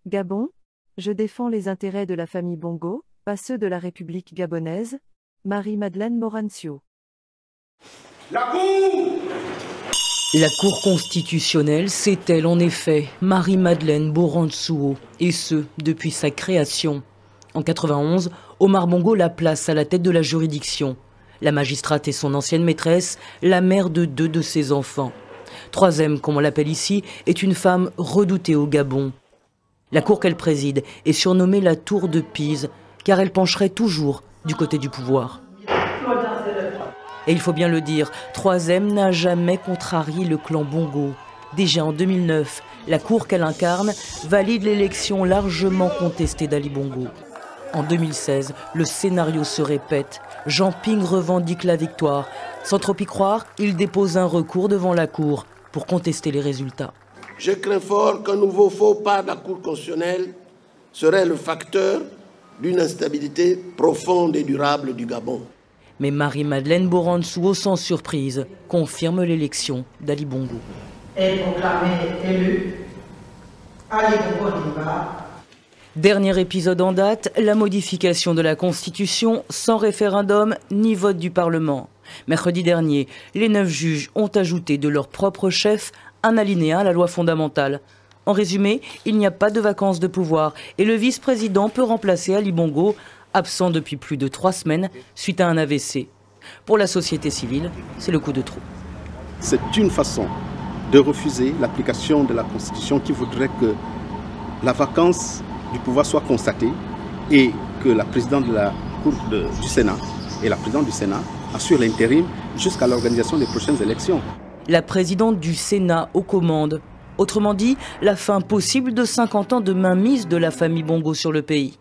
Gabon, je défends les intérêts de la famille Bongo, pas ceux de la République gabonaise. Marie-Madeleine Morancio. La Cour! La Cour constitutionnelle, c'est elle en effet, Marie-Madeleine Morancio, et ce, depuis sa création. En 91, Omar Bongo la place à la tête de la juridiction. La magistrate est son ancienne maîtresse, la mère de 2 de ses enfants. Troisième, comme on l'appelle ici, est une femme redoutée au Gabon. La cour qu'elle préside est surnommée la Tour de Pise, car elle pencherait toujours du côté du pouvoir. Et il faut bien le dire, Troisième n'a jamais contrarié le clan Bongo. Déjà en 2009, la cour qu'elle incarne valide l'élection largement contestée d'Ali Bongo. En 2016, le scénario se répète. Jean Ping revendique la victoire. Sans trop y croire, il dépose un recours devant la cour pour contester les résultats. Je crains fort qu'un nouveau faux pas de la Cour constitutionnelle serait le facteur d'une instabilité profonde et durable du Gabon. Mais Marie-Madeleine Morancio, sans surprise, confirme l'élection d'Ali Bongo. Est proclamé élu. Ali Bongo Ondimba. Dernier épisode en date, la modification de la Constitution sans référendum ni vote du Parlement. Mercredi dernier, les 9 juges ont ajouté de leur propre chef un alinéa à la loi fondamentale. En résumé, il n'y a pas de vacances de pouvoir et le vice-président peut remplacer Ali Bongo, absent depuis plus de 3 semaines suite à un AVC. Pour la société civile, c'est le coup de trop. C'est une façon de refuser l'application de la Constitution qui voudrait que la vacance du pouvoir soit constatée et que la présidente de la Cour du Sénat et la présidente du Sénat assurent l'intérim jusqu'à l'organisation des prochaines élections. La présidente du Sénat aux commandes. Autrement dit, la fin possible de 50 ans de mainmise de la famille Bongo sur le pays.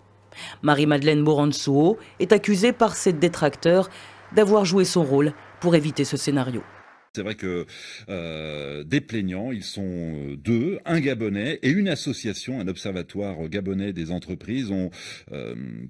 Marie-Madeleine Morancio est accusée par ses détracteurs d'avoir joué son rôle pour éviter ce scénario. C'est vrai que des plaignants, ils sont 2, un Gabonais et une association, un observatoire gabonais des entreprises ont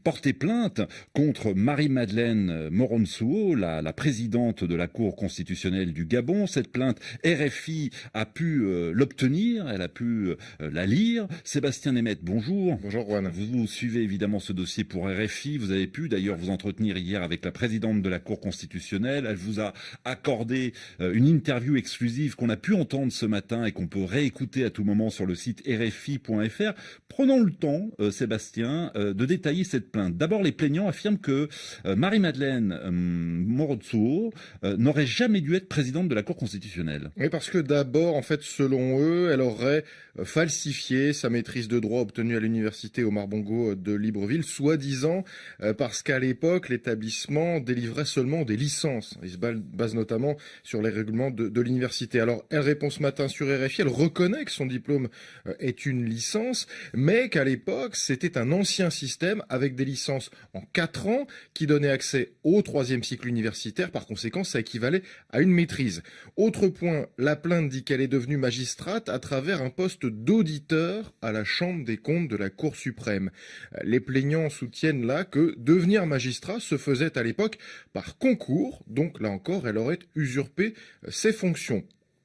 porté plainte contre Marie-Madeleine Morancio, la présidente de la Cour constitutionnelle du Gabon. Cette plainte, RFI a pu l'obtenir, elle a pu la lire. Sébastien Nemeth, bonjour. Bonjour Juan. Vous suivez évidemment ce dossier pour RFI. Vous avez pu d'ailleurs vous entretenir hier avec la présidente de la Cour constitutionnelle. Elle vous a accordé une interview exclusive qu'on a pu entendre ce matin et qu'on peut réécouter à tout moment sur le site rfi.fr. Prenons le temps, Sébastien, de détailler cette plainte. D'abord, les plaignants affirment que Marie-Madeleine Morancio n'aurait jamais dû être présidente de la Cour constitutionnelle. Oui, parce que d'abord, en fait, selon eux, elle aurait falsifié sa maîtrise de droit obtenue à l'université Omar Bongo de Libreville, soi-disant parce qu'à l'époque, l'établissement délivrait seulement des licences. Il se base notamment sur les règlements de l'université. Alors, elle répond ce matin sur RFI, elle reconnaît que son diplôme est une licence, mais qu'à l'époque, c'était un ancien système avec des licences en 4 ans qui donnait accès au 3e cycle universitaire. Par conséquent, ça équivalait à une maîtrise. Autre point, la plainte dit qu'elle est devenue magistrate à travers un poste d'auditeur à la Chambre des comptes de la Cour suprême. Les plaignants soutiennent là que devenir magistrat se faisait à l'époque par concours, donc là encore, elle aurait usurpé ses fonctions.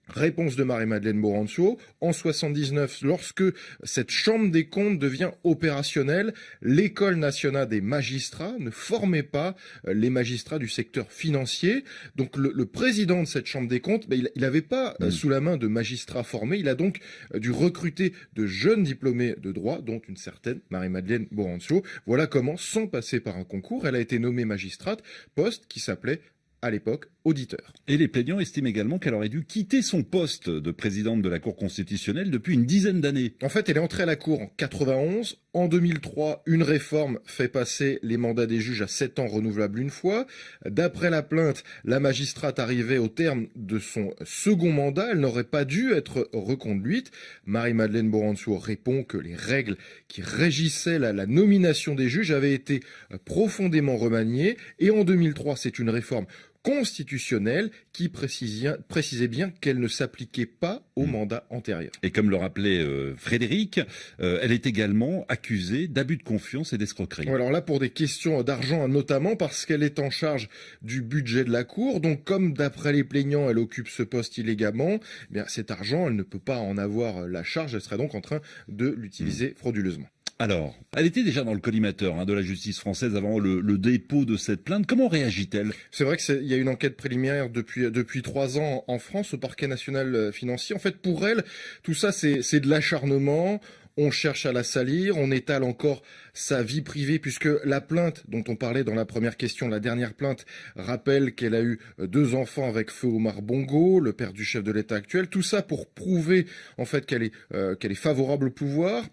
Réponse de Marie-Madeleine Morancio. En 79, lorsque cette chambre des comptes devient opérationnelle, l'École nationale des magistrats ne formait pas les magistrats du secteur financier. Donc le président de cette chambre des comptes, il n'avait pas sous la main de magistrats formés. Il a donc dû recruter de jeunes diplômés de droit, dont une certaine Marie-Madeleine Morancio. Voilà comment, sans passer par un concours, elle a été nommée magistrate, poste qui s'appelait à l'époque auditeur. Et les plaignants estiment également qu'elle aurait dû quitter son poste de présidente de la Cour constitutionnelle depuis une dizaine d'années. En fait, elle est entrée à la Cour en 91. En 2003, une réforme fait passer les mandats des juges à 7 ans renouvelables une fois. D'après la plainte, la magistrate arrivait au terme de son second mandat. Elle n'aurait pas dû être reconduite. Marie-Madeleine Morancio répond que les règles qui régissaient la nomination des juges avaient été profondément remaniées. Et en 2003, c'est une réforme constitutionnelle qui précisait bien qu'elle ne s'appliquait pas au mandat antérieur. Et comme le rappelait Frédéric, elle est également accusée d'abus de confiance et d'escroquerie. Alors là, pour des questions d'argent, notamment parce qu'elle est en charge du budget de la Cour. Donc, comme d'après les plaignants, elle occupe ce poste illégalement, eh bien, cet argent, elle ne peut pas en avoir la charge. Elle serait donc en train de l'utiliser frauduleusement. Alors, elle était déjà dans le collimateur de la justice française avant le dépôt de cette plainte. Comment réagit-elle? C'est vrai qu'il y a une enquête préliminaire depuis 3 ans en France au parquet national financier. En fait, pour elle, tout ça, c'est de l'acharnement. On cherche à la salir, on étale encore sa vie privée puisque la plainte dont on parlait dans la première question, la dernière plainte, rappelle qu'elle a eu 2 enfants avec feu Omar Bongo, le père du chef de l'État actuel. Tout ça pour prouver en fait qu'elle est favorable au pouvoir.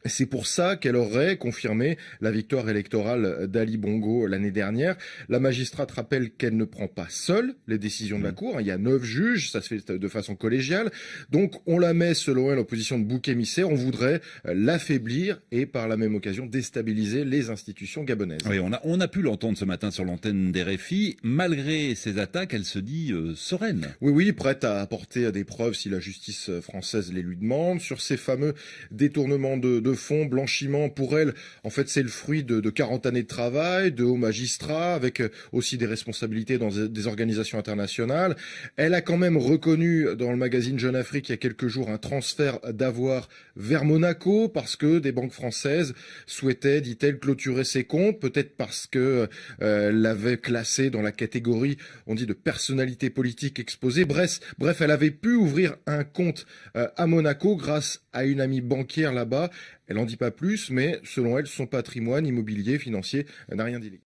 C'est pour ça qu'elle aurait confirmé la victoire électorale d'Ali Bongo l'année dernière. La magistrate rappelle qu'elle ne prend pas seule les décisions de la Cour. Il y a 9 juges, ça se fait de façon collégiale. Donc on la met, selon elle, en position de bouc émissaire. On voudrait l'affaiblir et par la même occasion déstabiliser les institutions gabonaises. Oui, on a pu l'entendre ce matin sur l'antenne d'RFI. Malgré ces attaques, elle se dit sereine. Oui, prête à apporter des preuves si la justice française les lui demande. Sur ces fameux détournements de fonds, blanchiment, pour elle, en fait, c'est le fruit de 40 années de travail, de hauts magistrats, avec aussi des responsabilités dans des organisations internationales. Elle a quand même reconnu dans le magazine Jeune Afrique il y a quelques jours un transfert d'avoirs vers Monaco parce que des banques françaises souhaitaient, dit-elle, clôturer ses comptes, peut-être parce que l'avait classée dans la catégorie, on dit, de personnalité politique exposée. Bref, elle avait pu ouvrir un compte à Monaco grâce à une amie banquière là-bas. Elle n'en dit pas plus, mais selon elle, son patrimoine immobilier, financier n'a rien d'illégal.